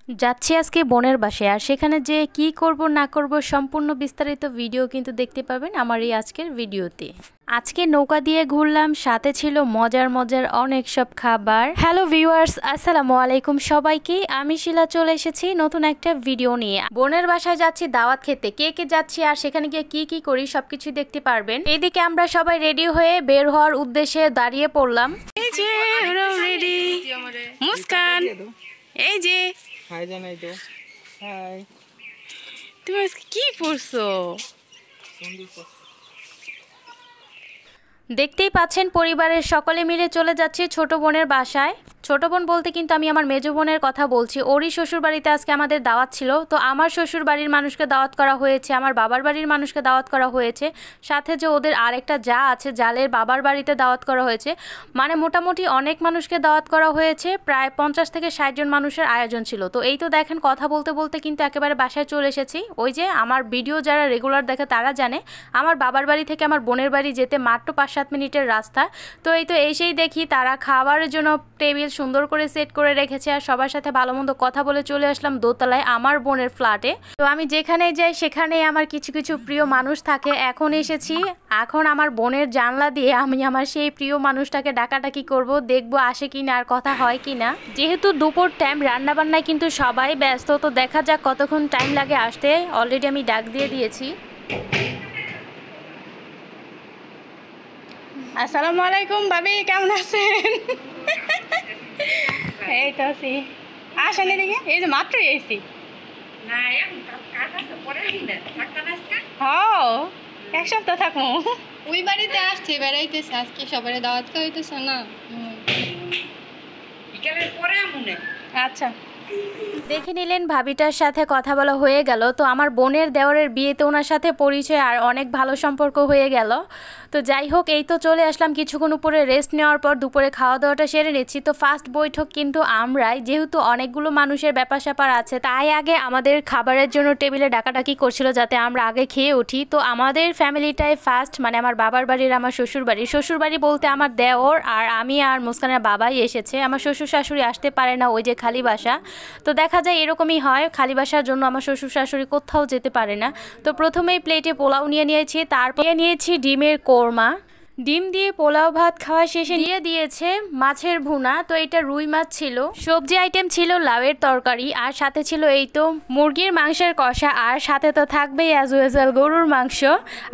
যাচ্ছি আজকে বোনের বাসায়, আর সেখানে যে কি করব না করব সম্পূর্ণ বিস্তারিত ভিডিও কিন্তু দেখতে পাবেন আমার এই আজকের ভিডিওতে। আজকে নৌকা দিয়ে ঘুরলাম, সাথে ছিল মজার মজার অনেক সব খাবার। হ্যালো ভিউয়ার্স, আসসালামু আলাইকুম সবাইকে। আমি শিলা চলে এসেছি নতুন একটা ভিডিও নিয়ে। বোনের বাসায় যাচ্ছি দাওয়াত খেতে, কে কে যাচ্ছি আর সেখানে গিয়ে কি কি করি সবকিছু দেখতে পারবেন। এইদিকে আমরা সবাই রেডি হয়ে বের হওয়ার উদ্দেশ্যে দাঁড়িয়ে পড়লাম। এই যে রেডি মুস্কান, এই যে হাই জানাই তো। হাই, তুমি আজকে কি পরছো? দেখতেই পাচ্ছেন পরিবারের সকলে মিলে চলে যাচ্ছে ছোট বোনের বাসায়। ছোট বোন বলতে কিন্তু আমি আমার মেজো বোনের কথা বলছি। ওরই শ্বশুর বাড়িতে আজকে আমাদের দাওয়াত ছিল, তো আমার শ্বশুর বাড়ির মানুষকে দাওয়াত করা হয়েছে, আমার বাবার বাড়ির মানুষকে দাওয়াত করা হয়েছে, সাথে যে ওদের আরেকটা যা আছে জালের বাবার বাড়িতে দাওয়াত করা হয়েছে। মানে মোটামুটি অনেক মানুষকে দাওয়াত করা হয়েছে, প্রায় 50 থেকে 60 জন মানুষের আয়োজন ছিল। তো এই তো দেখেন কথা বলতে বলতে কিন্তু একেবারে বাসায় চলে এসেছি। ওই যে আমার ভিডিও যারা রেগুলার দেখে তারা জানে আমার বাবার বাড়ি থেকে আমার বোনের বাড়ি যেতে মাত্র 5-7 মিনিটের রাস্তা। তো এই তো এসেই দেখি তারা খাবারের জন্য টেবিল সুন্দর করে সেট করে রেখেছে, আর সবার সাথে ভালো মন্দ কথা বলে চলে আসলাম দোতলায় আমার বোনের ফ্ল্যাটে। তো আমি যেখানে যাই সেখানেই আমার কিছু কিছু প্রিয় মানুষ থাকে। এখন এসেছি, এখন আমার বোনের জানলা দিয়ে আমি আমার সেই প্রিয় মানুষটাকে ডাকাডাকি করব, দেখবো আসে কিনা আর কথা হয় কিনা। যেহেতু দুপুর টাইম, রান্না বান্নায় কিন্তু সবাই ব্যস্ত, তো দেখা যাক কতক্ষণ টাইম লাগে আসতে। অলরেডি আমি ডাক দিয়ে দিয়েছি। আসসালামু আলাইকুম ভাবি, কেমন আছেন? এই তো আছি। আসেন এদিকে, এই যে মাত্রই এসেছি। এক সপ্তাহ থাকবো। ওই বাড়িতে আসছে, বেড়াইতেছে আজকে, সবাই দাওয়াত খাওয়াইতেছে না। আচ্ছা, দেখে নিলেন ভাবিটার সাথে কথা বলা হয়ে গেল। তো আমার বোনের দেওরের বিয়েতে ওনার সাথে পরিচয় আর অনেক ভালো সম্পর্ক হয়ে গেল। তো যাই হোক, এই তো চলে আসলাম কিছুক্ষণ উপরে রেস্ট নেওয়ার পর দুপুরে খাওয়া দাওয়াটা সেরে নিচ্ছি। তো ফার্স্ট বৈঠক কিন্তু আমরাই, যেহেতু অনেকগুলো মানুষের ব্যাপার স্যাপার আছে, তাই আগে আমাদের খাবারের জন্য টেবিলে ডাকাডাকি করছিল যাতে আমরা আগে খেয়ে উঠি। তো আমাদের ফ্যামিলিটাই ফার্স্ট, মানে আমার বাবার বাড়ির আমার শ্বশুর বাড়ি বলতে আমার দেওর আর আমি আর মুস্কানের বাবাই এসেছে। আমার শ্বশুর শাশুড়ি আসতে পারে না, ওই যে খালি বাসা। তো দেখা যায় এরকমই হয়, খালি বাসার জন্য আমার শ্বশুর শাশুড়ি কোথাও যেতে পারে না। তো প্রথমেই প্লেটে পোলাও নিয়ে নিয়েছি, তারপর নিয়েছি ডিমের কোরমা। ডিম দিয়ে পোলাও ভাত খাওয়া শেষে নিয়ে দিয়েছে মাছের ভুনা। তো এটা রুই মাছ ছিল। সবজি আইটেম ছিল লাউয়ের তরকারি, আর সাথে ছিল এই তো মুরগির মাংসের কষা, আর সাথে তো থাকবেই অ্যাজ ওয়েল গরুর মাংস।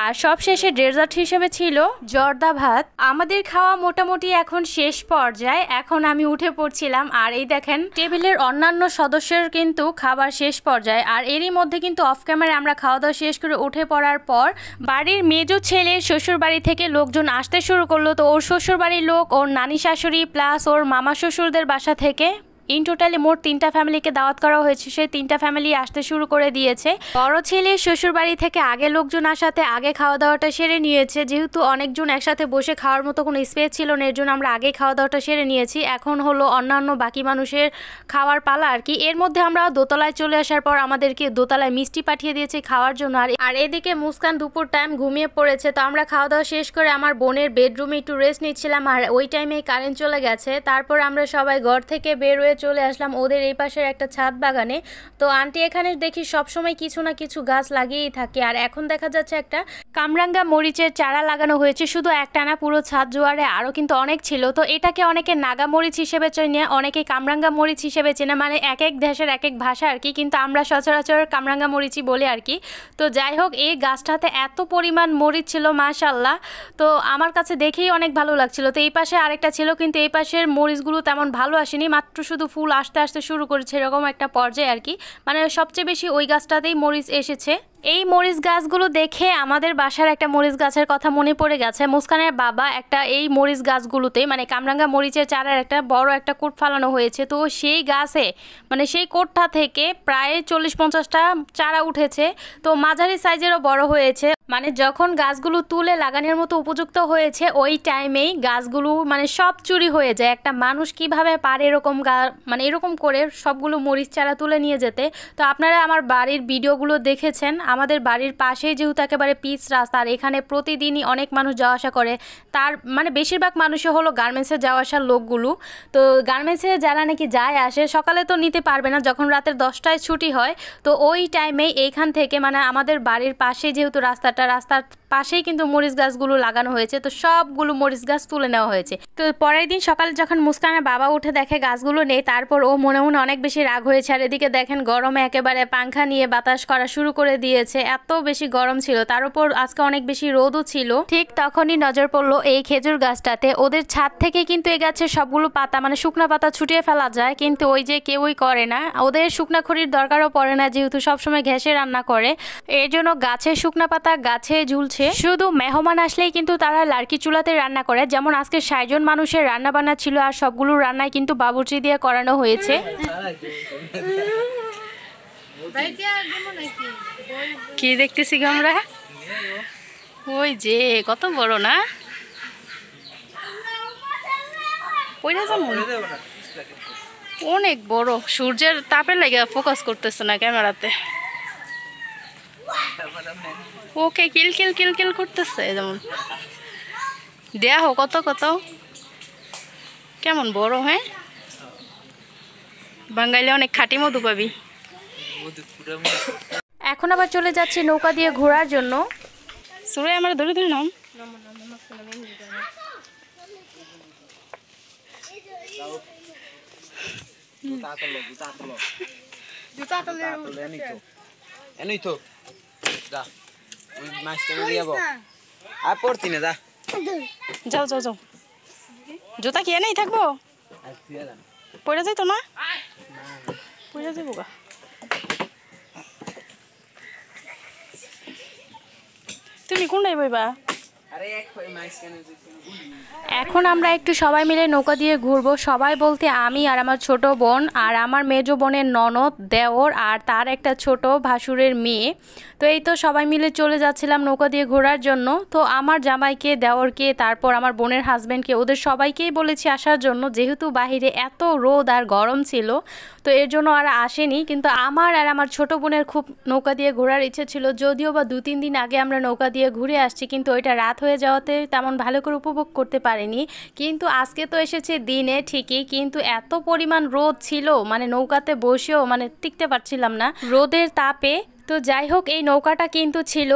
আর সব শেষে ডেজার্ট হিসেবে ছিল জর্দা ভাত। আমাদের খাওয়া মোটামুটি এখন শেষ পর্যায়ে, এখন আমি উঠে পড়ছিলাম। আর এই দেখেন টেবিলের অন্যান্য সদস্যের কিন্তু খাবার শেষ পর্যায়ে। আর এরই মধ্যে কিন্তু অফ ক্যামেরায় আমরা খাওয়া দাওয়া শেষ করে উঠে পড়ার পর বাড়ির মেজো ছেলে শ্বশুর বাড়ি থেকে লোকজন আসতে শুরু করলো। তো ওর শ্বশুর বাড়ির লোক, ওর নানি শাশুড়ি প্লাস ওর মামা শ্বশুরদের বাসা থেকে ইন টোটালি মোট 3টা ফ্যামিলিকে দাওয়াত করা হয়েছে। সেই 3টা ফ্যামিলি আসতে শুরু করে দিয়েছে। বড় ছেলে শ্বশুর বাড়ি থেকে আগে লোকজন আসাতে আগে খাওয়া দাওয়াটা সেরে নিয়েছে। যেহেতু অনেকজন একসাথে বসে খাওয়ার মতো কোনো স্পেস ছিল না, এর জন্য আমরা আগে খাওয়া দাওয়াটা সেরে নিয়েছি। এখন হলো অন্যান্য বাকি মানুষের খাওয়ার পালা আর কি। এর মধ্যে আমরা দোতলায় চলে আসার পর আমাদেরকে দোতলায় মিষ্টি পাঠিয়ে দিয়েছে খাওয়ার জন্য। আর এদিকে মুস্কান দুপুর টাইম ঘুমিয়ে পড়েছে। তো আমরা খাওয়া দাওয়া শেষ করে আমার বোনের বেডরুমে একটু রেস্ট নিচ্ছিলাম, আর ওই টাইমেই কারেন্ট চলে গেছে। তারপর আমরা সবাই ঘর থেকে বের হয়ে চলে আসলাম ওদের এই পাশের একটা ছাদ বাগানে। তো আন্টি এখানে দেখি সবসময় কিছু না কিছু গাছ লাগিয়েই থাকে। আর এখন দেখা যাচ্ছে একটা কামরাঙ্গা মরিচের চারা লাগানো হয়েছে, শুধু একটা না, পুরো ছাদ জোয়ারে আরও কিন্তু অনেক ছিল। তো এটাকে অনেকে নাগা মরিচ হিসেবে চেনে, অনেকে কামরাঙ্গা মরিচ হিসেবে চেনে, মানে এক এক দেশের এক এক ভাষা আর কি। কিন্তু আমরা সচরাচর কামরাঙ্গা মরিচই বলি আর কি। তো যাই হোক, এই গাছটাতে এত পরিমাণ মরিচ ছিল মাশাআল্লাহ, তো আমার কাছে দেখেই অনেক ভালো লাগছিল। তো এই পাশে আরেকটা ছিল, কিন্তু এই পাশের মরিচগুলো তেমন ভালো আসেনি, মাত্র শুধু ফুল আসতে আসতে শুরু করেছে, এরকম একটা পর্যায়ে আর কি। মানে সবচেয়ে বেশি ওই গাছটাতেই মরিচ এসেছে। এই মরিচ গাছগুলো দেখে আমাদের বাসার একটা মরিচ গাছের কথা মনে পড়ে গেছে। মুস্কানের বাবা একটা এই মরিচ গাছগুলোতে, মানে কামরাঙ্গা মরিচের চারার একটা বড় একটা কোট ফালানো হয়েছে। তো সেই গাছে, মানে সেই কোটটা থেকে প্রায় 40-50টা চারা উঠেছে। তো মাঝারি সাইজেরও বড় হয়েছে। মানে যখন গাছগুলো তুলে লাগানোর মতো উপযুক্ত হয়েছে, ওই টাইমেই গাছগুলো মানে সব চুরি হয়ে যায়। একটা মানুষ কিভাবে পারে এরকম মানে এরকম করে সবগুলো মরিচ চারা তুলে নিয়ে যেতে। তো আপনারা আমার বাড়ির ভিডিওগুলো দেখেছেন, আমাদের বাড়ির পাশেই যেহেতু একেবারে পিচ রাস্তা, আর এখানে প্রতিদিনই অনেক মানুষ যাওয়া আসা করে। তার মানে বেশিরভাগ মানুষই হলো গার্মেন্টসে যাওয়া আসার লোকগুলো। তো গার্মেন্টসে যারা নাকি যায় আসে, সকালে তো নিতে পারবে না, যখন রাতের 10টায় ছুটি হয় তো ওই টাইমে এইখান থেকে মানে আমাদের বাড়ির পাশেই যেহেতু রাস্তার পাশেই কিন্তু মরিচ গাছগুলো লাগানো হয়েছে, তো সবগুলো মরিচ গাছ তুলে নেওয়া হয়েছে। তো পরের দিন সকালে যখন মুস্কানের বাবা উঠে দেখে গাছগুলো নেই, তারপর ও মনে মনে অনেক বেশি রাগ হয়েছে। আর এদিকে দেখেন গরমে একেবারে পাংখা নিয়ে বাতাস করা শুরু করে দিয়েছে, এত বেশি গরম ছিল। তার উপর আজকে অনেক বেশি রোদও ছিল। ঠিক তখনই নজর পড়লো এই খেজুর গাছটাতে। ওদের ছাদ থেকে কিন্তু এই গাছের সবগুলো পাতা মানে শুকনা পাতা ছুটিয়ে ফেলা যায়, কিন্তু ওই যে কেউই করে না। ওদের শুকনা খড়ির দরকারও পড়ে না, যেহেতু সবসময় ঘ্যাসে রান্না করে, এর জন্য গাছের শুকনা পাতা গাছে ঝুলছে। শুধু মেহমান আসলেই কিন্তু তারা লার্কি চুলাতে রান্না করে। যেমন আজকে 60 জন মানুষের রান্না বান্না ছিল, আর সবগুলো রান্নায় কিন্তু বাবুর্চি দিয়ে করানো হয়েছে। কি দেখতেছি আমরা? ওই যে কত বড় না, অনেক বড়। সূর্যের তাপের লাগে ফোকাস করতেছে না ক্যামেরাতে। ওকে কিল কিল কিল কিল করতেছে, যেমন দেয়া হোক কত কত কেমন বড়। হ্যাঁ, বাঙালি অনেক খাঁটি মধু পাবি। এখন আবার চলে যাচ্ছি নৌকা দিয়ে ঘোরার জন্য। সুরে আমরা ধরে ধরে নাম যাও যাও যাও, জুতা কি এনেই থাকবো, পড়ে যাই তো না, পড়ে যাবো গা। তুমি কোনটাই বইবা? এখন আমরা একটু সবাই মিলে নৌকা দিয়ে ঘুরবো। সবাই বলতে আমি আর আমার ছোট বোন আর আমার মেজো বোনের ননদ, দেওর আর তার একটা ছোট ভাসুরের মেয়ে। তো এই তো সবাই মিলে চলে যাচ্ছিলাম নৌকা দিয়ে ঘোরার জন্য। তো আমার জামাইকে, দেওরকে, তারপর আমার বোনের হাজব্যান্ডকে, ওদের সবাইকেই বলেছি আসার জন্য, যেহেতু বাহিরে এত রোদ আর গরম ছিল, তো এর জন্য আর আসেনি। কিন্তু আমার আর আমার ছোট বোনের খুব নৌকা দিয়ে ঘোরার ইচ্ছে ছিল, যদিও বা 2-3 দিন আগে আমরা নৌকা দিয়ে ঘুরে আসছি, কিন্তু ওইটা রাত হয়ে যাওয়াতে তেমন ভালো করে উপভোগ করতে পারিনি। কিন্তু আজকে তো এসেছে দিনে ঠিকই, কিন্তু এত পরিমাণ রোদ ছিল মানে নৌকাতে বসেও মানে টিকতে পারছিলাম না রোদের তাপে। তো যাই হোক, এই নৌকাটা কিন্তু ছিল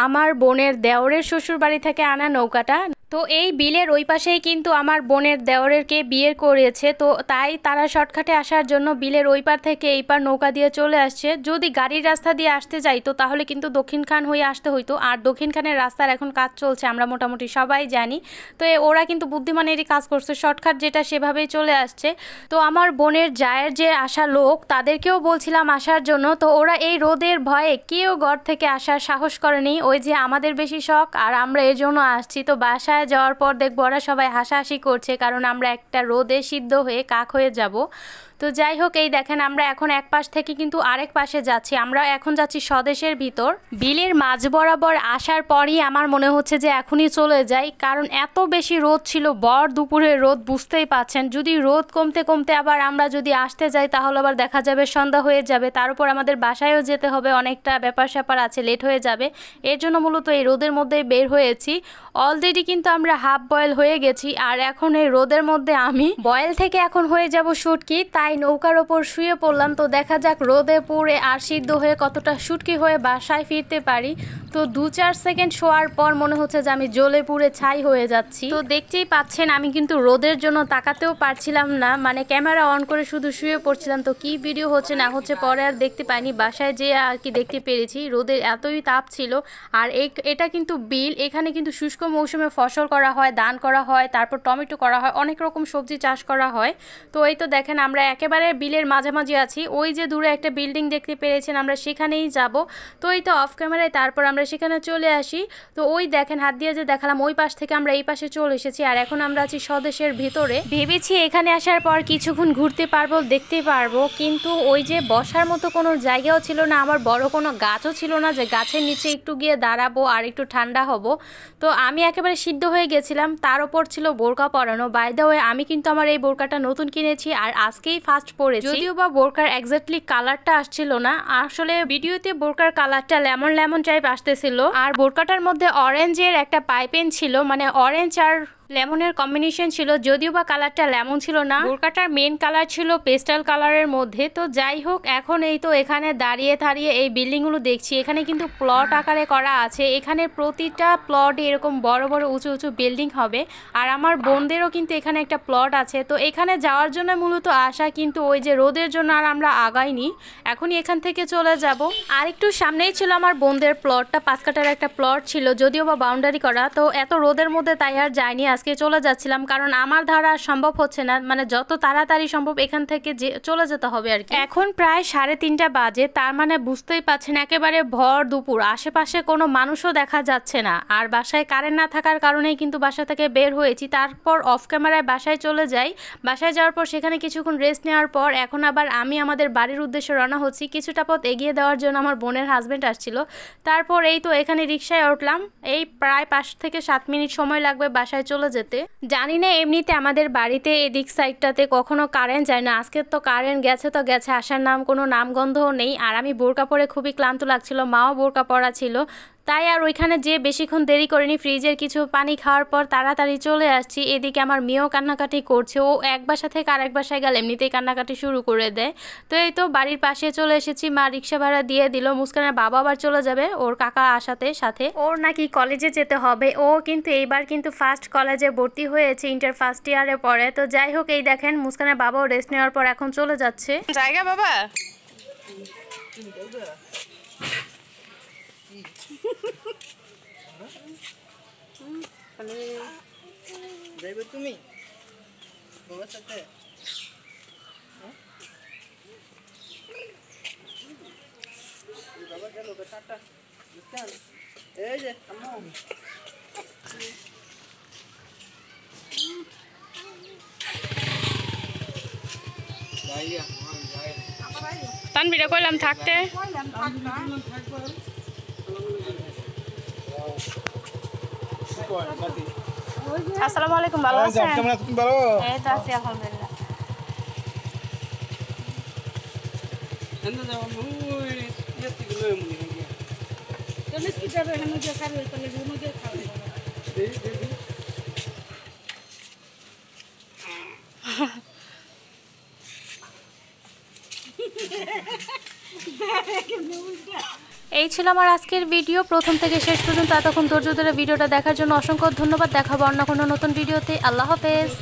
আমার বোনের দেওরের শ্বশুর বাড়ি থেকে আনা নৌকাটা। তো এই বিলের ওই পাশেই কিন্তু আমার বোনের দেওরেরকে বিয়ে করেছে, তো তাই তারা শর্টকাটে আসার জন্য বিলের ওই পার থেকে এই পার নৌকা দিয়ে চলে আসছে। যদি গাড়ির রাস্তা দিয়ে আসতে যাইতো তাহলে কিন্তু দক্ষিণখান হয়ে আসতে হইতো, আর দক্ষিণখানের রাস্তার এখন কাজ চলছে, আমরা মোটামুটি সবাই জানি। তো ওরা কিন্তু বুদ্ধিমানেরই কাজ করছে, শর্টকাট যেটা সেভাবেই চলে আসছে। তো আমার বোনের জায়ের যে আসা লোক, তাদেরকেও বলছিলাম আসার জন্য, তো ওরা এই রোদের ভয়ে কেউ ঘর থেকে আসার সাহস করেনি। ওই যে আমাদের বেশি শখ আর আমরা এর জন্য আসছি। তো বাসায় যাওয়ার পর দেখবো ওরা সবাই হাসাহাসি করছে, কারণ আমরা একটা রোদে সিদ্ধ হয়ে কাক হয়ে যাব। তো যাই হোক, এই দেখেন আমরা এখন এক পাশ থেকে কিন্তু আরেক পাশে যাচ্ছি। আমরা এখন যাচ্ছি স্বদেশের ভিতর। বিলের মাঝ বরাবর আসার পরই আমার মনে হচ্ছে যে এখনই চলে যাই, কারণ এত বেশি রোদ ছিল, ভর দুপুরের রোদ, বুঝতেই পাচ্ছেন। যদি রোদ কমতে কমতে আবার আমরা যদি আসতে যাই তাহলে আবার দেখা যাবে সন্ধ্যা হয়ে যাবে, তার উপর আমাদের বাসায়ও যেতে হবে, অনেকটা ব্যাপার স্যাপার আছে, লেট হয়ে যাবে। এর জন্য মূলত এই রোদের মধ্যেই বের হয়েছি। অলরেডি কিন্তু আমরা হাফ বয়েল হয়ে গেছি, আর এখন এই রোদের মধ্যে আমি বয়েল থেকে এখন হয়ে যাব শুটকি, তাই নৌকার ওপর শুয়ে পড়লাম। তো দেখা যাক রোদে পুড়ে আর সিদ্ধ হয়ে কতটা শুটকি হয়ে বাসায় ফিরতে পারি। তো 2-4 সেকেন্ড শোয়ার পর মনে হচ্ছে যে আমি জ্বলে পুড়ে ছাই হয়ে যাচ্ছি। তো দেখতেই পাচ্ছেন আমি কিন্তু রোদের জন্য তাকাতেও পারছিলাম না, মানে ক্যামেরা অন করে শুধু শুয়ে পড়ছিলাম। তো কি ভিডিও হচ্ছে না হচ্ছে পরে আর দেখতে পাইনি, বাসায় যেয়ে আর কি দেখতে পেরেছি। রোদের এতই তাপ ছিল। আর এটা কিন্তু বিল, এখানে কিন্তু শুষ্ক মৌসুমে ফসল করা হয়, ধান করা হয়, তারপর টমেটো করা হয়, অনেক রকম সবজি চাষ করা হয়। তো এই তো দেখেন আমরা একেবারে বিলের মাঝামাঝি আছি। ওই যে দূরে একটা বিল্ডিং দেখতে পেরেছেন, আমরা সেখানেই যাব। তো এই তো অফ ক্যামেরায় তারপর আমরা সেখানে চলে আসি। তো ওই দেখেন হাত দিয়ে যে দেখালাম, ওই পাশ থেকে আমরা এই পাশে চলে এসেছি, আর এখন আমরা আছি স্বদেশের ভিতরে। ভেবেছি এখানে আসার পর কিছুক্ষণ ঘুরতে পারবো, দেখতে পারবো, কিন্তু ওই যে বসার মতো কোনো জায়গাও ছিল না, আমার বড় কোনো গাছও ছিল না যে গাছের নিচে একটু গিয়ে দাঁড়াবো আর একটু ঠান্ডা হব। তো আমি একেবারে সিদ্ধ হয়ে গেছিলাম, তার উপর ছিল বোরকা পরানো। বাই দ্য ওয়ে, আমি কিন্তু আমার এই বোরকাটা নতুন কিনেছি আর আজকেই ফার্স্ট পরেছি, যদিও বা বোরকার এক্স্যাক্টলি কালারটা আসছিল না, আসলে ভিডিওতে বোরকার কালারটা লেমন লেমন টাইপ আসতেছিল। আর বোরকাটার মধ্যে অরেঞ্জের একটা পাইপেন ছিল, মানে অরেঞ্জ আর লেমনের কম্বিনেশন ছিল, যদিও বা কালারটা লেমন ছিল না, বোরকাটার মেন কালার ছিল পেস্টাল কালারের মধ্যে। তো যাই হোক, এখন এই তো এখানে দাঁড়িয়ে এই বিল্ডিংগুলো দেখছি। এখানে কিন্তু প্লট আকারে করা আছে, এখানে প্রতিটা প্লটে এরকম বড় বড় উঁচু উঁচু বিল্ডিং হবে। আর আমার বোনদেরও কিন্তু এখানে একটা প্লট আছে, তো এখানে যাওয়ার জন্য মূলত আসা, কিন্তু ওই যে রোদের জন্য আর আমরা আগাইনি, এখনই এখান থেকে চলে যাব। আর একটু সামনেই ছিল আমার বোনদের প্লটটা, 5 কাঠার একটা প্লট ছিল, যদিও বা বাউন্ডারি করা। তো এত রোদের মধ্যে তাই আর যাইনি, আজকে চলে যাচ্ছিলাম, কারণ আমার ধারা সম্ভব হচ্ছে না, মানে যত তাড়াতাড়ি সম্ভব এখান থেকে চলে যেতে হবে আর কি। এখন প্রায় 3:30 বাজে, তার মানে বুঝতেই পাচ্ছেন একেবারে ভর দুপুর, আশেপাশে কোনো মানুষও দেখা যাচ্ছে না। আর বাসায় কারেন্ট না থাকার কারণেই কিন্তু বাসা থেকে বের হয়েছি, তারপর অফ ক্যামেরায় বাসায় চলে যাই। বাসায় যাওয়ার পর সেখানে কিছুক্ষণ রেস্ট নেওয়ার পর এখন আবার আমি আমাদের বাড়ির উদ্দেশ্যে রওনা হচ্ছি। কিছুটা পথ এগিয়ে দেওয়ার জন্য আমার বোনের হাজব্যান্ড আসছিল, তারপর এই তো এখানে রিক্সায় উঠলাম। এই প্রায় 5 থেকে 7 মিনিট সময় লাগবে বাসায় চলে যেতে। জানি না এমনিতে আমাদের বাড়িতে এদিক সাইডটাতে কখনো কারেন্ট যায় না, আজকে তো কারেন্ট গেছে তো গেছে, আসার কোনো নামগন্ধও নেই। আর আমি বোরকা পরে খুবই ক্লান্ত লাগছিল, মাও বোরকা পরা ছিল, তাই আর ওইখানে যে বেশিক্ষণ দেরি করিনি, ফ্রিজের কিছু পানি খাওয়ার পর তাড়াতাড়ি চলে আসছি। এদিকে আমার মেয়েও কান্নাকাটি করছে, ও এক বাসা থেকে আরেক বাসায় গেলে এমনিতেই কান্নাকাটি শুরু করে দেয়। তো এই তো বাড়ির পাশে চলে এসেছি, মা রিক্সা ভাড়া দিয়ে দিল। মুস্কানের বাবা আবার চলে যাবে ওর কাকা আসাতে, সাথে ওর নাকি কলেজে যেতে হবে। ও কিন্তু এইবার কিন্তু ফার্স্ট কলেজে ভর্তি হয়েছে, ইন্টার ফার্স্ট ইয়ারে পড়ে। তো যাই হোক, এই দেখেন মুস্কানের বাবাও রেস্ট নেওয়ার পর এখন চলে যাচ্ছে। জায়গা বাবা যাইবে তুমি বাবার সাথে? বাবা গেল টাটা, এই যে তানভীরে কইলাম থাকতে। আসসালামু আলাইকুম, ভালো আছেন? এই তো আছি আলহামদুলিল্লাহ। এই ছিল আমার আজকের ভিডিও, প্রথম থেকে শেষ পর্যন্ত এতক্ষণ ধৈর্য ধরে ভিডিওটা দেখার জন্য অসংখ্য ধন্যবাদ। দেখাবো অন্য কোনো নতুন ভিডিওতে। আল্লাহ হাফেজ।